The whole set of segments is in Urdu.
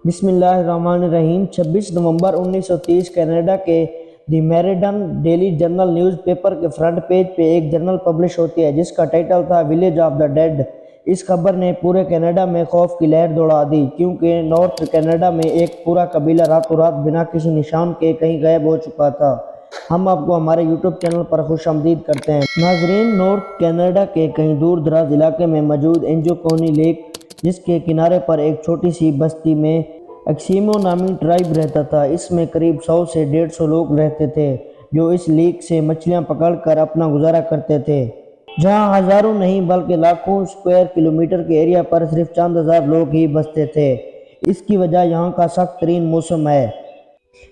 بسم اللہ الرحمن الرحیم 26 نومبر 1930 کینیڈا کے دی میریڈن ڈیلی جرنل نیوز پیپر کے فرنٹ پیج پہ ایک جرنل پبلش ہوتی ہے جس کا ٹائٹل تھا ولیج آف دا ڈیڈ۔ اس خبر نے پورے کینیڈا میں خوف کی لہر دوڑا دی کیونکہ نارتھ کینیڈا میں ایک پورا قبیلہ راتوں رات بنا کسی نشان کے کہیں غائب ہو چکا تھا۔ ہم آپ کو ہمارے یوٹیوب چینل پر خوش آمدید کرتے ہیں۔ ناظرین، نارتھ کینیڈا کے کہیں دور دراز علاقے میں موجود انجوکونی لیک جس کے کنارے پر ایک چھوٹی سی بستی میں ایکسیمو نامی ٹرائب رہتا تھا۔ اس میں قریب 100 سے 150 لوگ رہتے تھے جو اس لیک سے مچھلیاں پکڑ کر اپنا گزارا کرتے تھے، جہاں ہزاروں نہیں بلکہ لاکھوں اسکوائر کلومیٹر کے ایریا پر صرف چند ہزار لوگ ہی بستے تھے۔ اس کی وجہ یہاں کا سخت ترین موسم ہے۔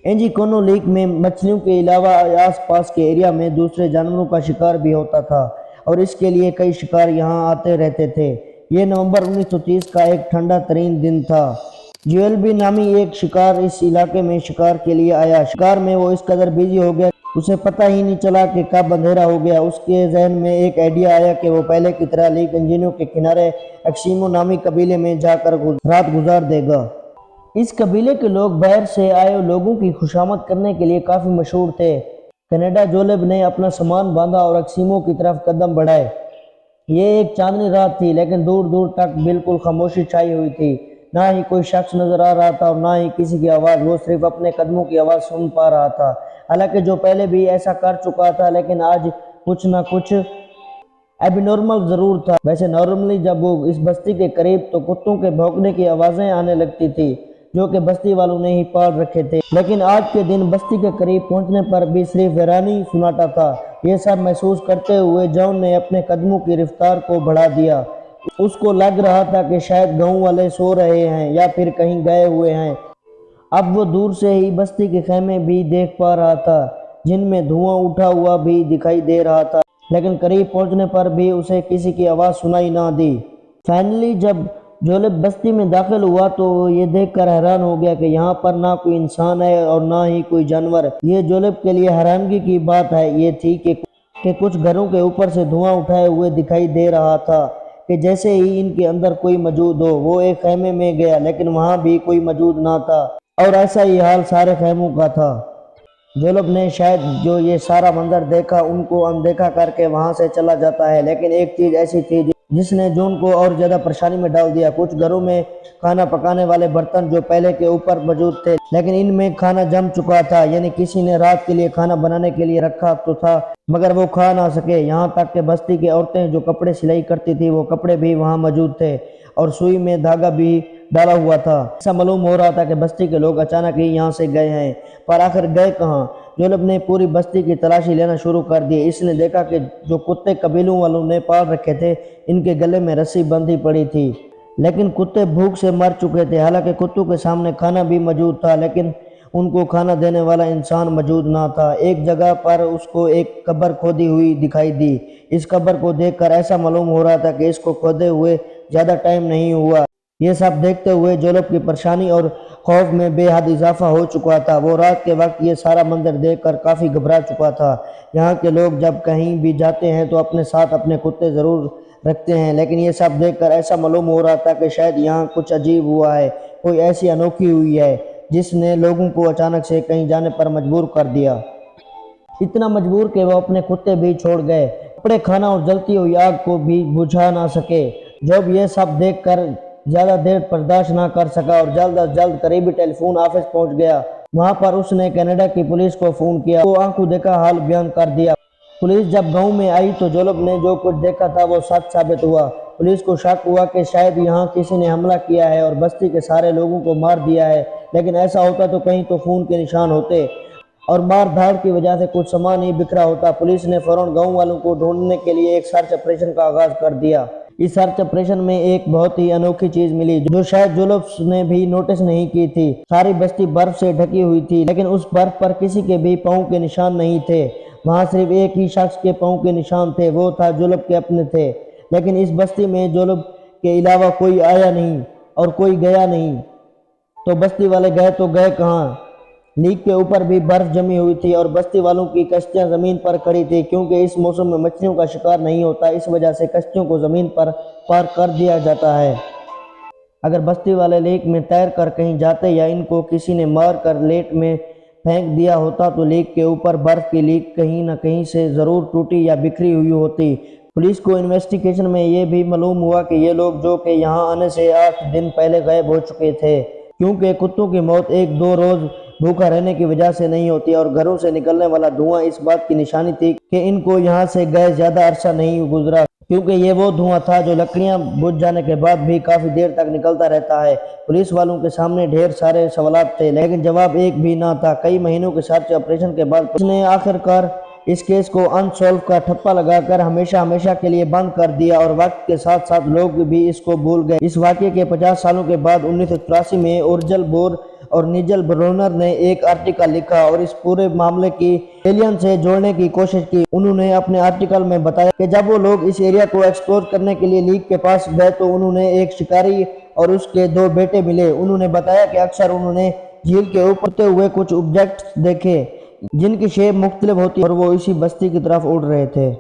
انجوکونو لیک میں مچھلیوں کے علاوہ آس پاس کے ایریا میں دوسرے جانوروں کا شکار بھی ہوتا تھا اور اس کے لیے کئی شکار یہاں آتے رہتے تھے۔ یہ نومبر 1930 کا ایک ٹھنڈا ترین دن تھا۔ جویل بی نامی ایک شکار اس علاقے میں شکار کے لیے آیا۔ شکار میں وہ اس قدر بزی ہو گیا اسے پتہ ہی نہیں چلا کہ کب اندھیرا ہو گیا۔ اس کے ذہن میں ایک آئیڈیا آیا کہ وہ پہلے کی طرح لیک انجینو کے کنارے ایکسیمو نامی قبیلے میں جا کر رات گزار دے گا۔ اس قبیلے کے لوگ باہر سے آئے لوگوں کی خوشامد کرنے کے لیے کافی مشہور تھے۔ کینیڈا جولب نے اپنا سامان باندھا اور ایکسیمو کی طرف قدم بڑھائے۔ یہ ایک چاندنی رات تھی لیکن دور دور تک بالکل خاموشی چھائی ہوئی تھی۔ نہ ہی کوئی شخص نظر آ رہا تھا اور نہ ہی کسی کی آواز۔ وہ صرف اپنے قدموں کی آواز سن پا رہا تھا، حالانکہ جو پہلے بھی ایسا کر چکا تھا، لیکن آج کچھ نہ کچھ ایب نارمل ضرور تھا۔ ویسے نارملی جب وہ اس بستی کے قریب تو کتوں کے بھونکنے کی آوازیں آنے لگتی تھی جو کہ بستی والوں نے ہی پال رکھے تھے، لیکن آج کے دن بستی کے قریب پہنچنے پر بھی صرف ویرانی سناٹا تھا۔ یہ سب محسوس کرتے ہوئے جان نے اپنے قدموں کی رفتار کو بڑھا دیا۔ اس کو لگ رہا تھا کہ شاید گاؤں والے سو رہے ہیں یا پھر کہیں گئے ہوئے ہیں۔ اب وہ دور سے ہی بستی کے خیمے بھی دیکھ پا رہا تھا جن میں دھواں اٹھا ہوا بھی دکھائی دے رہا تھا، لیکن قریب پہنچنے پر بھی اسے کسی کی آواز سنائی نہ دی۔ فائنلی جب جولب بستی میں داخل ہوا تو وہ یہ دیکھ کر حیران ہو گیا کہ یہاں پر نہ کوئی انسان ہے اور نہ ہی کوئی جانور۔ یہ جولب کے لیے حیرانگی کی بات ہے یہ تھی کہ کچھ گھروں کے اوپر سے دھواں اٹھائے ہوئے دکھائی دے رہا تھا کہ جیسے ہی ان کے اندر کوئی موجود ہو۔ وہ ایک خیمے میں گیا لیکن وہاں بھی کوئی موجود نہ تھا اور ایسا ہی حال سارے خیموں کا تھا۔ جولب نے شاید جو یہ سارا منظر دیکھا ان کو اندیکھا کر کے وہاں سے چلا جاتا ہے، لیکن ایک چیز ایسی تھی جس نے جون کو اور زیادہ پریشانی میں ڈال دیا۔ کچھ گھروں میں کھانا پکانے والے برتن جو پہلے کے اوپر موجود تھے لیکن ان میں کھانا جم چکا تھا، یعنی کسی نے رات کے لیے کھانا بنانے کے لیے رکھا تو تھا مگر وہ کھا نہ سکے۔ یہاں تک کہ بستی کی عورتیں جو کپڑے سلائی کرتی تھی وہ کپڑے بھی وہاں موجود تھے اور سوئی میں دھاگا بھی ڈالا ہوا تھا۔ ایسا معلوم ہو رہا تھا کہ بستی کے لوگ اچانک ہی یہاں سے گئے ہیں، پر آخر گئے کہاں؟ جولب نے پوری بستی کی تلاشی لینا شروع کر دی۔ اس نے دیکھا کہ جو کتے قبیلوں والوں نے پال رکھے تھے ان کے گلے میں رسی بندھی پڑی تھی، لیکن کتے بھوک سے مر چکے تھے۔ حالانکہ کتوں کے سامنے کھانا بھی موجود تھا لیکن ان کو کھانا دینے والا انسان موجود نہ تھا۔ ایک جگہ پر اس کو ایک قبر کھودی ہوئی دکھائی دی۔ اس قبر کو دیکھ کر ایسا معلوم ہو رہا تھا کہ اس کو کھودے ہوئے زیادہ ٹائم نہیں ہوا۔ یہ سب دیکھتے ہوئے جولب کی پریشانی اور خوف میں بے حد اضافہ ہو چکا تھا۔ وہ رات کے وقت یہ سارا منظر دیکھ کر کافی گھبرا چکا تھا۔ یہاں کے لوگ جب کہیں بھی جاتے ہیں تو اپنے ساتھ اپنے کتے ضرور رکھتے ہیں، لیکن یہ سب دیکھ کر ایسا معلوم ہو رہا تھا کہ شاید یہاں کچھ عجیب ہوا ہے، کوئی ایسی انوکھی ہوئی ہے جس نے لوگوں کو اچانک سے کہیں جانے پر مجبور کر دیا۔ اتنا مجبور کہ وہ اپنے کتے بھی چھوڑ گئے، کپڑے، کھانا اور جلتی ہوئی آگ کو بھی بجھا نہ سکے۔ جب یہ سب دیکھ کر زیادہ دیر برداشت نہ کر سکا اور جلد از جلد قریبی ٹیلی فون آفس پہنچ گیا۔ وہاں پر اس نے کینیڈا کی پولیس کو فون کیا۔ وہ آنکھوں دیکھا حال بیان کر دیا۔ پولیس جب گاؤں میں آئی تو جولب نے جو کچھ دیکھا تھا وہ سچ ثابت ہوا۔ پولیس کو شک ہوا کہ شاید یہاں کسی نے حملہ کیا ہے اور بستی کے سارے لوگوں کو مار دیا ہے، لیکن ایسا ہوتا تو کہیں تو خون کے نشان ہوتے اور مار دھاڑ کی وجہ سے کچھ سامان ہی بکھرا ہوتا۔ پولیس نے فوراً گاؤں والوں کو ڈھونڈنے کے لیے ایک سرچ آپریشن کا آغاز کر دیا۔ اس سرچ آپریشن میں ایک بہت ہی انوکھی چیز ملی جو شاید جولب نے بھی نوٹس نہیں کی تھی۔ ساری بستی برف سے ڈھکی ہوئی تھی لیکن اس برف پر کسی کے بھی پاؤں کے نشان نہیں تھے۔ وہاں صرف ایک ہی شخص کے پاؤں کے نشان تھے، وہ تھا جولب کے اپنے تھے، لیکن اس بستی میں جولب کے علاوہ کوئی آیا نہیں اور کوئی گیا نہیں، تو بستی والے گئے تو گئے کہاں؟ لیک کے اوپر بھی برف جمی ہوئی تھی اور بستی والوں کی کشتیاں زمین پر کھڑی تھی۔ کیونکہ اس موسم میں مچھلیوں کا شکار نہیں ہوتا، اس وجہ سے کشتیوں کو زمین پر پارک کر دیا جاتا ہے۔ اگر بستی والے لیک میں تیر کر کہیں جاتے یا ان کو کسی نے مار کر لیک میں پھینک دیا ہوتا تو لیک کے اوپر برف کی لیک کہیں نہ کہیں سے ضرور ٹوٹی یا بکھری ہوئی ہوتی۔ پولیس کو انویسٹیگیشن میں یہ بھی معلوم ہوا کہ یہ لوگ جو کہ یہاں آنے سے 8 دن پہلے غائب ہو چکے تھے، کیونکہ کتوں کی موت 1-2 روز بھوکا رہنے کی وجہ سے نہیں ہوتی اور گھروں سے نکلنے والا دھواں اس بات کی نشانی تھی کہ ان کو یہاں سے گئے زیادہ عرصہ نہیں گزرا، کیونکہ یہ وہ دھواں تھا جو لکڑیاں بجھ جانے کے بعد بھی کافی دیر تک نکلتا رہتا ہے۔ پولیس والوں کے سامنے ڈھیر سارے سوالات تھے لیکن جواب ایک بھی نہ تھا۔ کئی مہینوں کے سرچ آپریشن کے بعد پولیس نے آخرکار اس کیس کو ان سولو کا ٹھپا لگا کر ہمیشہ کے لیے بند کر دیا اور وقت کے ساتھ ساتھ لوگ بھی اس کو بھول گئے۔ اس واقعے کے 50 سالوں کے بعد 1984 میں اورجل بور اور نیجل برونر نے ایک آرٹیکل لکھا اور اس پورے معاملے کی ایلین سے جوڑنے کی کوشش کی۔ انہوں نے اپنے آرٹیکل میں بتایا کہ جب وہ لوگ اس ایریا کو ایکسپلور کرنے کے لیے لیک کے پاس گئے تو انہوں نے ایک شکاری اور اس کے 2 بیٹے ملے۔ انہوں نے بتایا کہ اکثر انہوں نے جھیل کے اوپر اڑتے ہوئے کچھ آبجیکٹس دیکھے جن کی شیپ مختلف ہوتی اور وہ اسی بستی کی طرف اڑ رہے تھے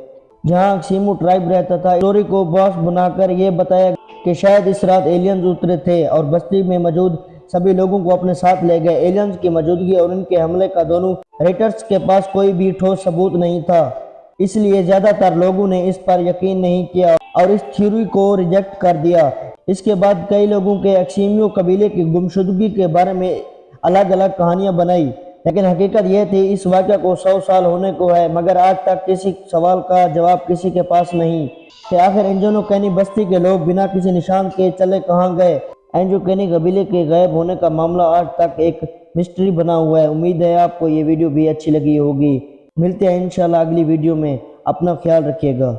جہاں سیمو ٹرائب رہتا تھا۔ اسٹوری کو باس بنا کر یہ بتایا کہ شاید اس رات ایلینز اترے تھے اور بستی میں موجود سبھی لوگوں کو اپنے ساتھ لے گئے۔ ایلینز کی موجودگی اور ان کے حملے کا دونوں ریٹرز کے پاس کوئی بھی ٹھوس ثبوت نہیں تھا، اس لیے زیادہ تر لوگوں نے اس پر یقین نہیں کیا اور اس تھیوری کو ریجیکٹ کر دیا۔ اس کے بعد کئی لوگوں کے ایکسیمیو قبیلے کی گمشدگی کے بارے میں الگ کہانیاں بنائی، لیکن حقیقت یہ تھی اس واقعہ کو 100 سال ہونے کو ہے مگر آج تک کسی سوال کا جواب کسی کے پاس نہیں کہ آخر انجنو کینی بستی کے لوگ بنا کسی نشان کے چلے کہاں گئے۔ اینجو کینی قبیلے کے غائب ہونے کا معاملہ آج تک ایک مسٹری بنا ہوا ہے۔ امید ہے آپ کو یہ ویڈیو بھی اچھی لگی ہوگی۔ ملتے ہیں انشاءاللہ اگلی ویڈیو میں، اپنا خیال رکھیے گا۔